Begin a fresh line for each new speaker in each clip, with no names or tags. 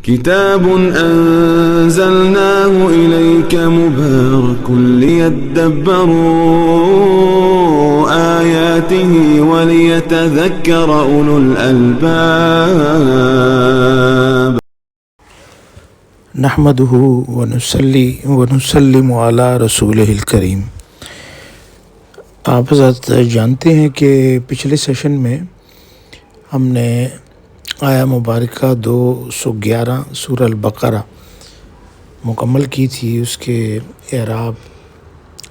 كتاب أنزلناه إليك مبارك ليدبروا آياته وليتذكر أولو الألباب
نحمده ونصلي ونسلم على رسوله الکریم۔ آپ حضرات جانتے ہیں کہ پچھلے سیشن میں ہم نے آیا مبارکہ 211 سورہ البقرہ مکمل کی تھی۔ اس کے اعراب،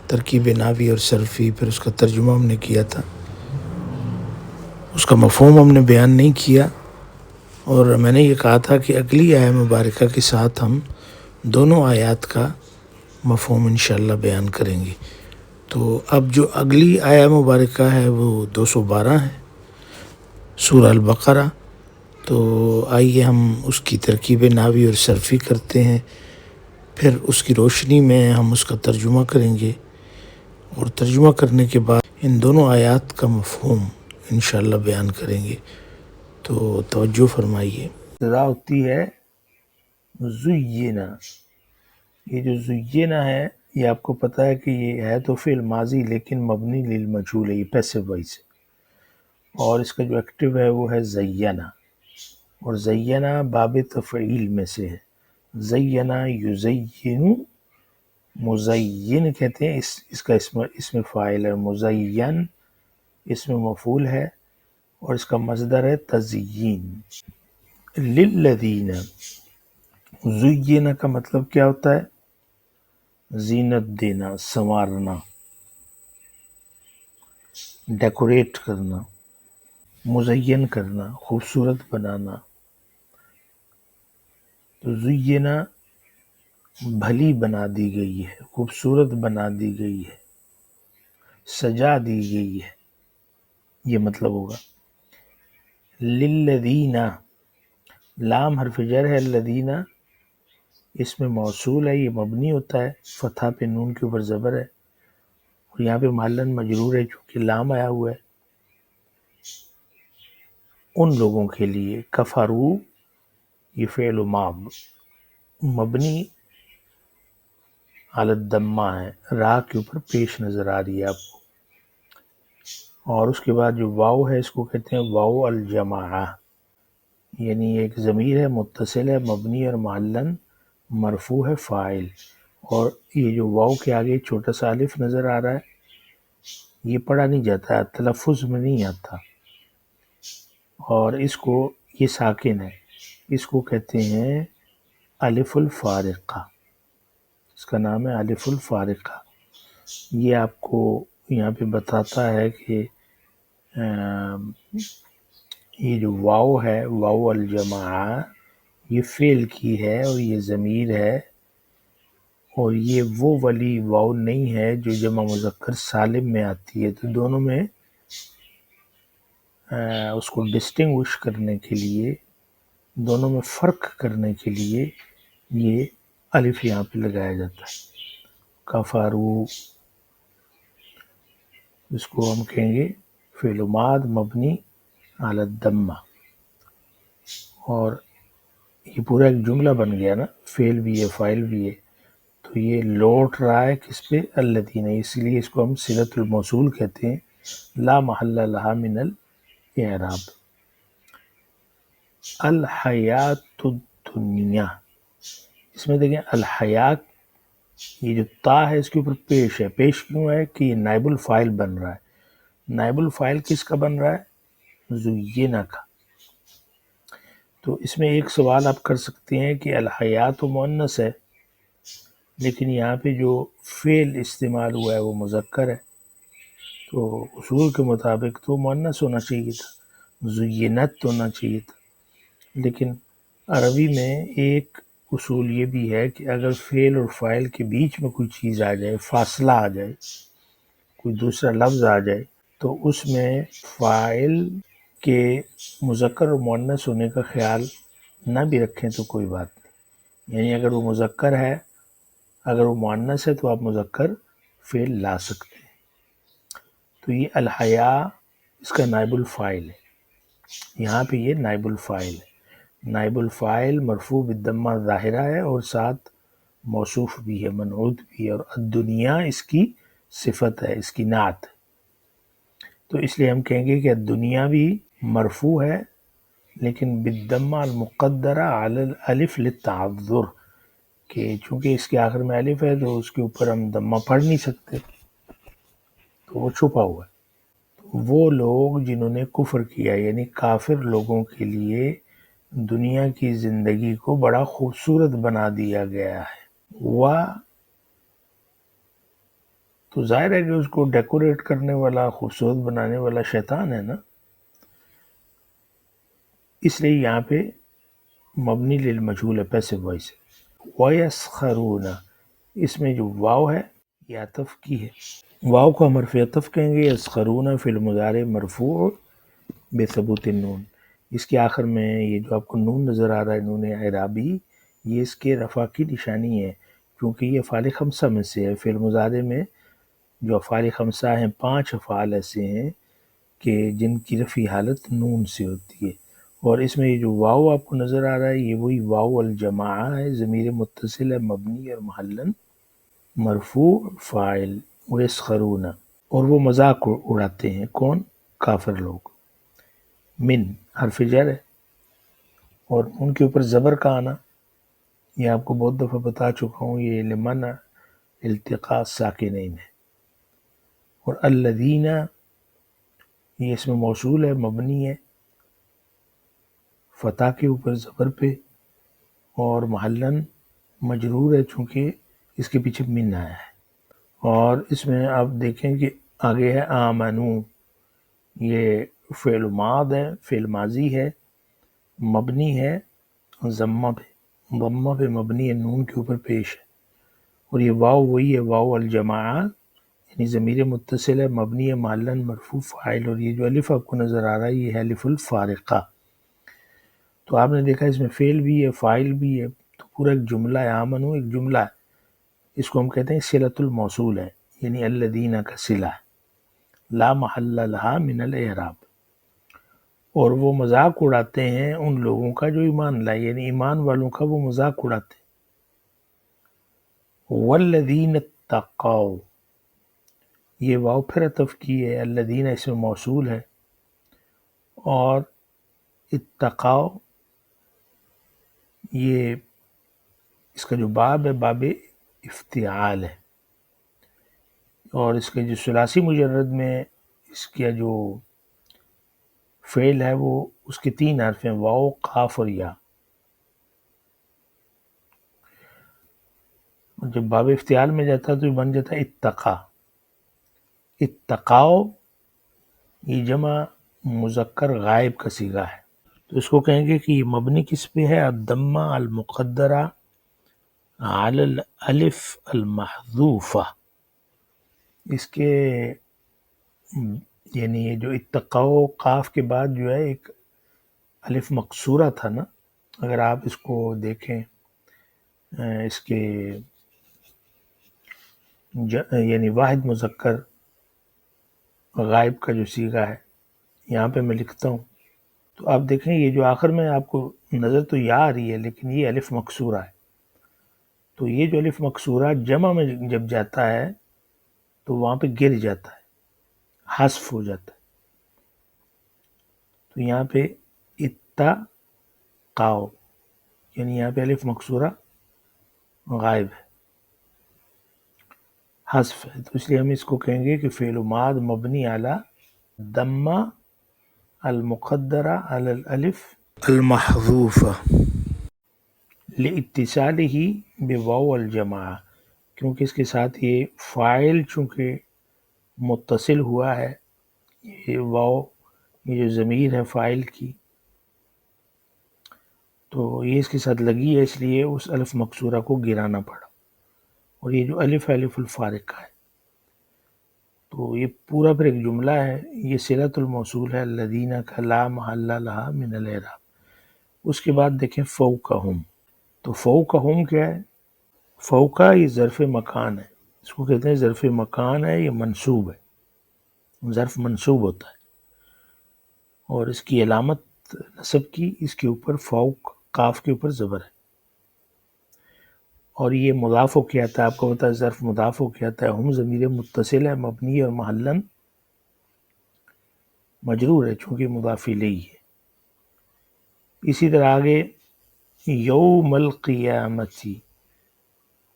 ترکیب نحوی اور صرفی، پھر اس کا ترجمہ ہم نے کیا تھا۔ اس کا مفہوم ہم نے بیان نہیں کیا، اور میں نے یہ کہا تھا کہ اگلی آیا مبارکہ کے ساتھ ہم دونوں آیات کا مفہوم انشاءاللہ بیان کریں گے۔ تو اب جو اگلی آیا مبارکہ ہے وہ 212 ہے، سورہ البقرہ۔ تو آئیے ہم اس کی ترکیب نحوی اور صرفی کرتے ہیں، پھر اس کی روشنی میں ہم اس کا ترجمہ کریں گے، اور ترجمہ کرنے کے بعد ان دونوں آیات کا مفہوم انشاءاللہ بیان کریں گے۔ تو توجہ فرمائیے۔ ابتدا ہوتی ہے زینا۔ یہ جو زینا ہے، یہ آپ کو پتہ ہے کہ یہ ہے تو فعل ماضی لیکن مبنی للمجہول ہے، یہ پیسو وائس ہے، اور اس کا جو ایکٹیو ہے وہ ہے زینا، اور زینا باب تفعیل میں سے ہے۔ زینا یزین، مزین کہتے ہیں، اس کا اسم فاعل ہے، مزین اسم مفعول ہے، اور اس کا مصدر ہے تزیین۔ للذین، زینا کا مطلب کیا ہوتا ہے؟ زینت دینا، سنوارنا، ڈیکوریٹ کرنا، مزین کرنا، خوبصورت بنانا۔ تو زینا بھلی بنا دی گئی ہے، خوبصورت بنا دی گئی ہے، سجا دی گئی ہے، یہ مطلب ہوگا۔ للذین، لام حرف جر ہے، الذین اس میں موصول ہے، یہ مبنی ہوتا ہے، فتحہ پہ نون کے اوپر زبر ہے، اور یہاں پہ محلاً مجرور ہے چونکہ لام آیا ہوا ہے۔ ان لوگوں کے لیے، کفرو یہ فعل ماض مبنی علی الضمہ ہے، راہ کے اوپر پیش نظر آ رہی ہے آپ کو، اور اس کے بعد جو واو ہے اس کو کہتے ہیں واو الجماعہ، یعنی ایک ضمیر ہے، متصل ہے، مبنی اور محلاً مرفوع ہے، فاعل، اور یہ جو واو کے آگے چھوٹا سا الف نظر آ رہا ہے، یہ پڑھا نہیں جاتا ہے، تلفظ میں نہیں آتا، اور اس کو، یہ ساکن ہے، اس کو کہتے ہیں الف الفارقہ، اس کا نام ہے الف الفارقہ۔ یہ آپ کو یہاں پہ بتاتا ہے کہ یہ جو واو ہے، واو الجماعہ، یہ فعل کی ہے اور یہ ضمیر ہے، اور یہ وہ والی واو نہیں ہے جو جمع مذکر سالم میں آتی ہے۔ تو دونوں میں اس کو ڈسٹنگوش کرنے کے لیے، دونوں میں فرق کرنے کے لیے یہ الف یہاں پہ لگایا جاتا ہے۔ کفارو، اس کو ہم کہیں گے فعل ماض مبنی علی الضمہ، اور یہ پورا ایک جملہ بن گیا نا، فعل بھی ہے، فاعل بھی ہے، تو یہ لوٹ رہا ہے کس پہ؟ الذین، اس لیے اس کو ہم صلۃ الموصول کہتے ہیں، لا محل لہا من الاعراب۔ الحیات الدنیا، اس میں دیکھیں الحیات، یہ جو تا ہے اس کے اوپر پیش ہے، پیش کیوں ہے؟ کہ یہ نائب الفاعل بن رہا ہے۔ نائب الفاعل کس کا بن رہا ہے؟ زینا کا۔ تو اس میں ایک سوال آپ کر سکتے ہیں کہ الحیات مؤنث ہے، لیکن یہاں پہ جو فعل استعمال ہوا ہے وہ مذکر ہے، تو اصول کے مطابق تو مؤنث ہونا چاہیے تھا، زینت ہونا چاہیے تھا۔ لیکن عربی میں ایک اصول یہ بھی ہے کہ اگر فعل اور فاعل کے بیچ میں کوئی چیز آ جائے، فاصلہ آ جائے، کوئی دوسرا لفظ آ جائے، تو اس میں فاعل کے مذکر اور مؤنث ہونے کا خیال نہ بھی رکھیں تو کوئی بات نہیں، یعنی اگر وہ مذکر ہے، اگر وہ مؤنث ہے تو آپ مذکر فعل لا سکتے ہیں۔ تو یہ الحیا اس کا نائب الفاعل ہے، یہاں پہ یہ نائب الفاعل ہے۔ نائب الفاعل مرفوع بالضمہ ظاہرہ ہے اور ساتھ موصوف بھی ہے، منعوت بھی ہے، اور الدنیا اس کی صفت ہے، اس کی نعت۔ تو اس لیے ہم کہیں گے کہ الدنیا بھی مرفوع ہے لیکن بالضمہ المقدرہ علی الالف للتعذر، کہ چونکہ اس کے آخر میں الف ہے تو اس کے اوپر ہم ضمہ پڑھ نہیں سکتے، تو وہ چھپا ہوا ہے۔ وہ لوگ جنہوں نے کفر کیا، یعنی کافر لوگوں کے لیے دنیا کی زندگی کو بڑا خوبصورت بنا دیا گیا ہے۔ وہ تو ظاہر ہے کہ اس کو ڈیکوریٹ کرنے والا، خوبصورت بنانے والا شیطان ہے نا، اس لیے یہاں پہ مبنی للمجہول ہے، پیسو وائس ہے۔ وَيَسْخَرُونَ، اس میں جو واو ہے یہ عطف کی ہے، واو کو ہم حرف عطف کہیں گے۔ یسخرون فی المضارع مرفوع بثبوت النون، اس کے آخر میں یہ جو آپ کو نون نظر آ رہا ہے، نون اعرابی، یہ اس کے رفع کی نشانی ہے، کیونکہ یہ افعال خمسہ میں سے ہے۔ فی المضارع میں جو افعال خمسہ ہیں، 5 افعال ایسے ہیں کہ جن کی رفعی حالت نون سے ہوتی ہے، اور اس میں یہ جو واو آپ کو نظر آ رہا ہے یہ وہی واو الجماعہ ہے، ضمیر متصل ہے، مبنی اور محلن مرفوع فاعل ویسخرون، اور وہ مذاق اڑاتے ہیں، کون؟ کافر لوگ۔ من حرف جر ہے، اور ان کے اوپر زبر کا آنا یہ آپ کو بہت دفعہ بتا چکا ہوں، یہ لمنع التقاء ساکنین ہے۔ اور الذین یہ اسم موصول ہے، مبنی ہے فتح کے اوپر زبر پہ، اور محلن مجرور ہے چونکہ اس کے پیچھے من آیا ہے۔ اور اس میں آپ دیکھیں کہ آگے ہے آمنو، یہ فعل ماض ہے، فعل ماضی ہے، مبنی ہے ضمہ پہ مبنی ہے، نون کے اوپر پیش ہے، اور یہ واو وہی ہے، واو الجماعہ، یعنی ضمیر متصل ہے، مبنی ہے محلن مرفوع فاعل، اور یہ جو الف آپ کو نظر آ رہا ہے یہ ہے الف الفارقہ۔ تو آپ نے دیکھا اس میں فعل بھی ہے، فاعل بھی ہے، تو پورا ایک جملہ ہے، آمنو ایک جملہ ہے، اس کو ہم کہتے ہیں صلۃ الموصول ہے، یعنی الذین کا صلہ ہے، لا محل لہا من الاعراب، اور وہ مذاق اڑاتے ہیں ان لوگوں کا جو ایمان لائے، یعنی ایمان والوں کا وہ مذاق اڑاتے ہیں۔ والذین اتقوا، یہ واو پھر عطف کی ہے، الذین اس میں موصول ہے، اور اتقوا یہ اس کا جو باب ہے باب افتعال ہے، اور اس کے جو ثلاثی مجرد میں اس کا جو فعل ہے وہ اس کے 3 حرف ہیں، واو، قاف اور یا۔ جب باب افتعال میں جاتا ہے تو یہ بن جاتا ہے اتقا۔ اتقاؤ یہ جمع مذکر غائب کا صیغہ ہے، تو اس کو کہیں گے کہ یہ مبنی کس پہ ہے؟ الضمہ المقدرہ علی الالف المحذوفہ، اس کے یعنی یہ جو اتقاؤ قاف کے بعد جو ہے ایک الف مقصورہ تھا نا، اگر آپ اس کو دیکھیں اس کے یعنی واحد مذکر غائب کا جو صیغہ ہے، یہاں پہ میں لکھتا ہوں تو آپ دیکھیں یہ جو آخر میں آپ کو نظر تو یا آ رہی ہے لیکن یہ الف مقصورہ ہے، تو یہ جو الف مقصورہ جمع میں جب جاتا ہے تو وہاں پہ گر جاتا ہے، حذف ہو جاتا ہے، تو یہاں پہ اتقاؤ یعنی یہاں پہ الف مقصورہ غائب ہے، حذف ہے، تو اس لیے ہم اس کو کہیں گے کہ فعل ماض مبنی علی ضمہ المقدرہ علی الالف المحذوفہ لاتصالہ بواو الجماعہ، کیونکہ اس کے ساتھ یہ فاعل چونکہ متصل ہوا ہے، یہ واو یہ جو ضمیر ہے فاعل کی تو یہ اس کے ساتھ لگی ہے، اس لیے اس الف مقصورہ کو گرانا پڑا، اور یہ جو الف ہے الف الفارقہ ہے، تو یہ پورا پھر ایک جملہ ہے، یہ صلۃ الموصول ہے الذین کا لا محل لہا من الاعراب۔ اس کے بعد دیکھیں فوقہم، تو فوقہم کیا ہے؟ فوقہ یہ ظرف مکان ہے، اس کو کہتے ہیں ظرف مکان ہے، یہ منصوب ہے، ظرف منصوب ہوتا ہے، اور اس کی علامت بات نصب کی، اس کے اوپر فوق قاف کے اوپر زبر ہے، اور یہ مضاف ہو کے آتا ہے. آپ کو پتا ہے ظرف مضاف ہو کے آتا ہے. ہم ضمیر متصل ہے، مبنی اور محلن مجرور ہے چونکہ مضاف الیہ ہے. اسی طرح آگے یوم القیامتی،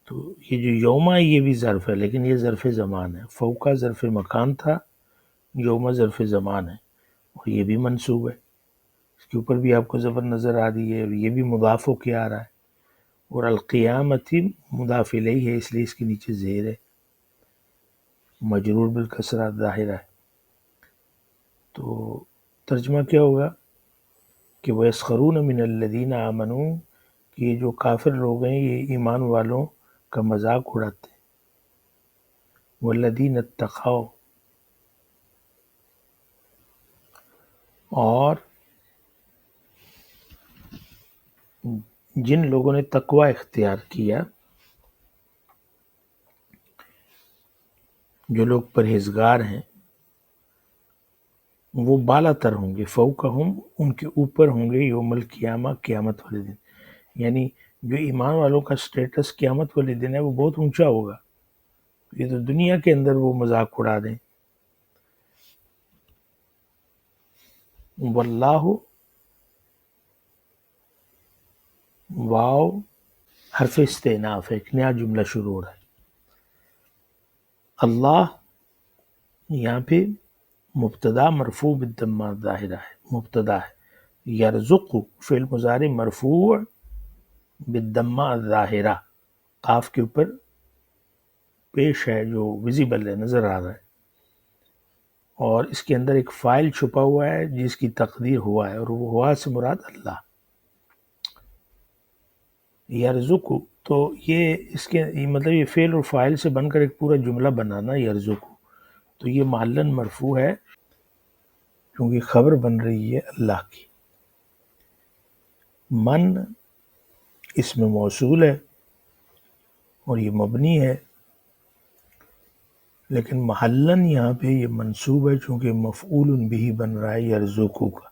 تو یہ جو یوما یہ بھی ظرف ہے لیکن یہ ظرف زمان ہے. فوقا ظرف مکان تھا، یوما ظرف زمان ہے، اور یہ بھی منصوب ہے. اس کے اوپر بھی آپ کو زبر نظر آ رہی ہے، اور یہ بھی مضاف ہو کے آ رہا ہے. اور القیامتی مضاف الیہ ہے، اس لیے اس کے نیچے زیر ہے، مجرور بالکسرہ ظاہرہ ہے. تو ترجمہ کیا ہوگا کہ وَيَسْخَرُونَ مِنَ الَّذِينَ آمَنُوا، کہ یہ جو کافر لوگ ہیں یہ ایمان والوں کا مذاق اڑاتے ہیں. وَالَّذِينَ اتَّقَوْا، اور جن لوگوں نے تقوی اختیار کیا، جو لوگ پرہیزگار ہیں، وہ بالا تر ہوں گے. فوقہم، ان کے اوپر ہوں گے، یوم القیامہ، قیامت والے دن. یعنی جو ایمان والوں کا سٹیٹس قیامت والے دن ہے وہ بہت اونچا ہوگا. یہ تو دنیا کے اندر وہ مذاق اڑا دیں. واللہ، واو حرف استئناف ہے، ایک نیا جملہ شروع ہو رہا ہے. اللہ یہاں پہ مبتدا مرفوع بالضمہ ظاہرہ ہے، مبتدا ہے. یرزق فعل مضارع مرفوع بالضمہ ظاہرہ، قاف کے اوپر پیش ہے جو ویزیبل ہے، نظر آ رہا ہے. اور اس کے اندر ایک فائل چھپا ہوا ہے جس کی تقدیر ہوا ہے، اور وہ ہوا سے مراد اللہ. یرزق، تو یہ اس کے مطلب یہ فعل اور فائل سے بن کر ایک پورا جملہ بنانا یرزق، تو یہ معلن مرفوع ہے کیونکہ خبر بن رہی ہے اللہ کی. من اسم موصول ہے اور یہ مبنی ہے، لیکن محلن یہاں پہ یہ منصوب ہے چونکہ مفعول بھی بن رہا ہے یرزقو کا.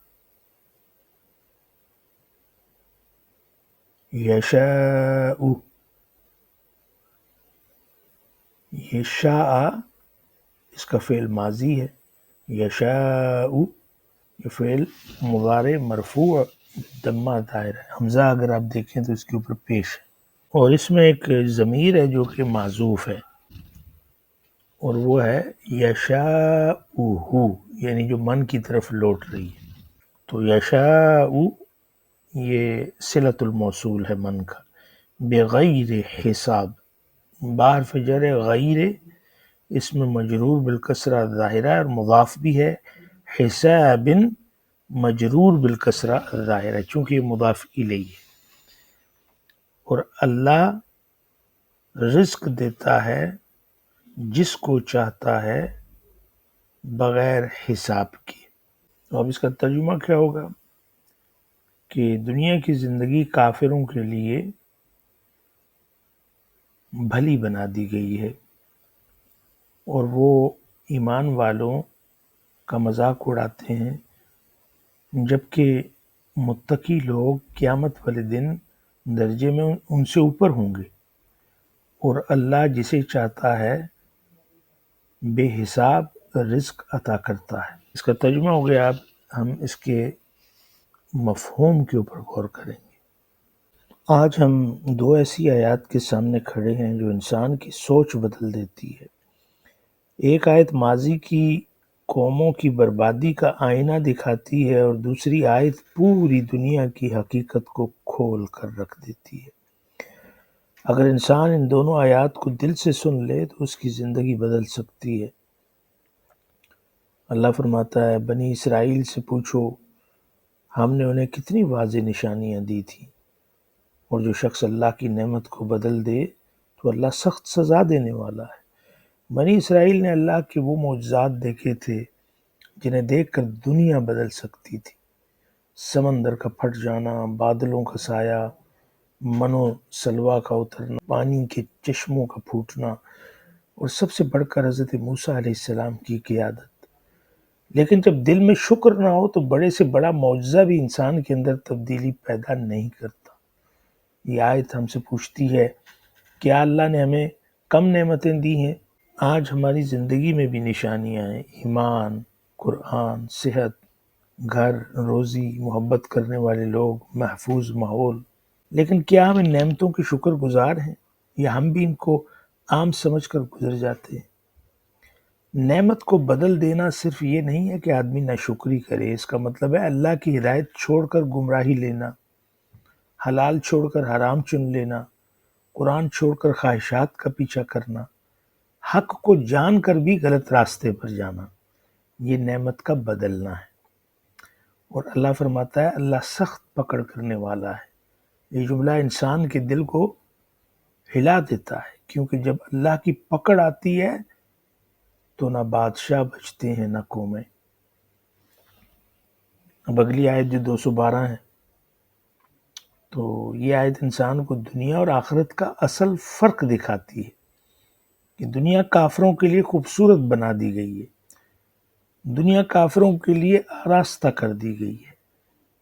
یشاء، یہ شاء اس کا فعل ماضی ہے، یشاء یہ فعل مضارع مرفوع ضمہ ظاہر ہے. حمزہ اگر آپ دیکھیں تو اس کے اوپر پیش ہے، اور اس میں ایک ضمیر ہے جو کہ معذوف ہے، اور وہ ہے یشاء، یعنی جو من کی طرف لوٹ رہی ہے. تو یشاء یہ صلۃ الموصول ہے من کا. بغیر حساب، بحرف جر غیر اس میں مجرور بالکسرہ ظاہرہ، اور مضاف بھی ہے. حساب مجرور بالکسرہ ظاہرہ چونکہ یہ مضاف الیہ ہے. اور اللہ رزق دیتا ہے جس کو چاہتا ہے بغیر حساب کے. تو اب اس کا ترجمہ کیا ہوگا کہ دنیا کی زندگی کافروں کے لیے بھلی بنا دی گئی ہے، اور وہ ایمان والوں کا مذاق اڑاتے ہیں، جبکہ متقی لوگ قیامت والے دن درجے میں ان سے اوپر ہوں گے، اور اللہ جسے چاہتا ہے بے حساب رزق عطا کرتا ہے. اس کا ترجمہ ہو گیا. اب ہم اس کے مفہوم کے اوپر غور کریں گے. آج ہم دو ایسی آیات کے سامنے کھڑے ہیں جو انسان کی سوچ بدل دیتی ہے. ایک آیت ماضی کی قوموں کی بربادی کا آئینہ دکھاتی ہے، اور دوسری آیت پوری دنیا کی حقیقت کو کھول کر رکھ دیتی ہے. اگر انسان ان دونوں آیات کو دل سے سن لے تو اس کی زندگی بدل سکتی ہے. اللہ فرماتا ہے بنی اسرائیل سے پوچھو ہم نے انہیں کتنی واضح نشانیاں دی تھیں، اور جو شخص اللہ کی نعمت کو بدل دے تو اللہ سخت سزا دینے والا ہے. بنی اسرائیل نے اللہ کے وہ معجزات دیکھے تھے جنہیں دیکھ کر دنیا بدل سکتی تھی. سمندر کا پھٹ جانا، بادلوں کا سایہ، منو سلوا کا اترنا، پانی کے چشموں کا پھوٹنا، اور سب سے بڑھ کر حضرت موسیٰ علیہ السلام کی قیادت. لیکن جب دل میں شکر نہ ہو تو بڑے سے بڑا معجزہ بھی انسان کے اندر تبدیلی پیدا نہیں کرتا۔ یہ آیت ہم سے پوچھتی ہے کیا اللہ نے ہمیں کم نعمتیں دی ہیں؟ آج ہماری زندگی میں بھی نشانیاں ہیں، ایمان، قرآن، صحت، گھر، روزی، محبت کرنے والے لوگ، محفوظ ماحول، لیکن کیا ہم ان نعمتوں کے شکر گزار ہیں یا ہم بھی ان کو عام سمجھ کر گزر جاتے ہیں؟ نعمت کو بدل دینا صرف یہ نہیں ہے کہ آدمی ناشکری کرے، اس کا مطلب ہے اللہ کی ہدایت چھوڑ کر گمراہی لینا، حلال چھوڑ کر حرام چن لینا، قرآن چھوڑ کر خواہشات کا پیچھا کرنا، حق کو جان کر بھی غلط راستے پر جانا، یہ نعمت کا بدلنا ہے۔ اور اللہ فرماتا ہے اللہ سخت پکڑ کرنے والا ہے۔ یہ جملہ انسان کے دل کو ہلا دیتا ہے، کیونکہ جب اللہ کی پکڑ آتی ہے تو نہ بادشاہ بچتے ہیں نہ قومیں۔ اب اگلی آیت جو 212 ہے، تو یہ آیت انسان کو دنیا اور آخرت کا اصل فرق دکھاتی ہے کہ دنیا کافروں کے لیے خوبصورت بنا دی گئی ہے، دنیا کافروں کے لیے آراستہ کر دی گئی ہے،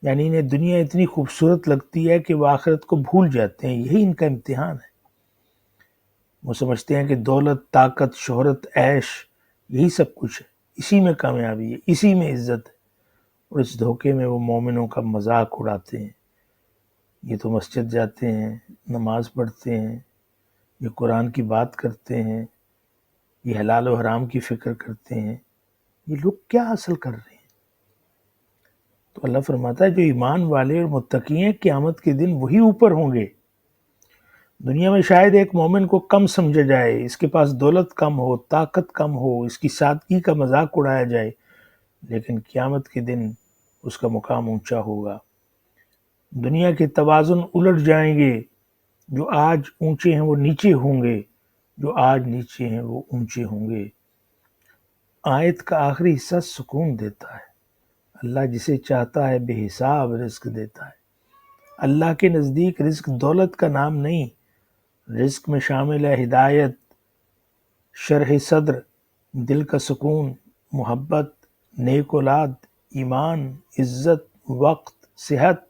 یعنی انہیں دنیا اتنی خوبصورت لگتی ہے کہ وہ آخرت کو بھول جاتے ہیں، یہی ان کا امتحان ہے۔ وہ سمجھتے ہیں کہ دولت، طاقت، شہرت، عیش یہی سب کچھ ہے، اسی میں کامیابی ہے، اسی میں عزت ہے، اور اس دھوکے میں وہ مومنوں کا مذاق اڑاتے ہیں۔ یہ تو مسجد جاتے ہیں، نماز پڑھتے ہیں، یہ قرآن کی بات کرتے ہیں، یہ حلال و حرام کی فکر کرتے ہیں، یہ لوگ کیا حاصل کر رہے ہیں؟ تو اللہ فرماتا ہے جو ایمان والے اور متقی ہیں قیامت کے دن وہی اوپر ہوں گے۔ دنیا میں شاید ایک مومن کو کم سمجھا جائے، اس کے پاس دولت کم ہو، طاقت کم ہو، اس کی سادگی کا مذاق اڑایا جائے، لیکن قیامت کے دن اس کا مقام اونچا ہوگا۔ دنیا کے توازن الٹ جائیں گے، جو آج اونچے ہیں وہ نیچے ہوں گے، جو آج نیچے ہیں وہ اونچے ہوں گے۔ آیت کا آخری حصہ سکون دیتا ہے۔ اللہ جسے چاہتا ہے بے حساب رزق دیتا ہے۔ اللہ کے نزدیک رزق دولت کا نام نہیں، رزق میں شامل ہے ہدایت، شرح صدر، دل کا سکون، محبت، نیک اولاد، ایمان، عزت، وقت، صحت،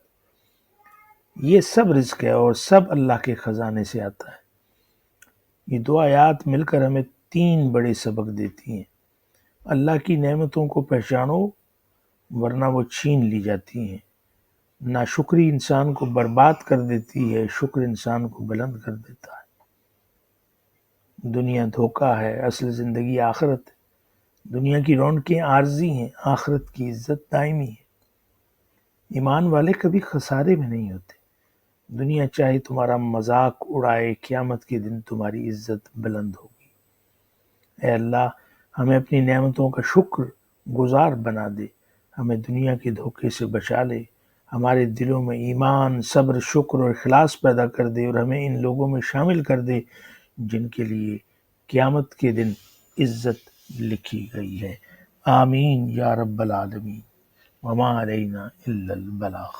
یہ سب رزق ہے اور سب اللہ کے خزانے سے آتا ہے۔ یہ دو آیات مل کر ہمیں 3 بڑے سبق دیتی ہیں۔ اللہ کی نعمتوں کو پہچانو ورنہ وہ چھین لی جاتی ہیں۔ ناشکری انسان کو برباد کر دیتی ہے، شکر انسان کو بلند کر دیتا ہے۔ دنیا دھوکہ ہے، اصل زندگی آخرت ہے۔ دنیا کی رونقیں عارضی ہیں، آخرت کی عزت دائمی ہے۔ ایمان والے کبھی خسارے میں نہیں ہوتے۔ دنیا چاہے تمہارا مذاق اڑائے، قیامت کے دن تمہاری عزت بلند ہوگی۔ اے اللہ ہمیں اپنی نعمتوں کا شکر گزار بنا دے، ہمیں دنیا کے دھوکے سے بچا لے، ہمارے دلوں میں ایمان، صبر، شکر اور اخلاص پیدا کر دے، اور ہمیں ان لوگوں میں شامل کر دے جن کے لیے قیامت کے دن عزت لکھی گئی ہے۔ آمین یا رب العالمین۔ وما علینا الا البلاغ۔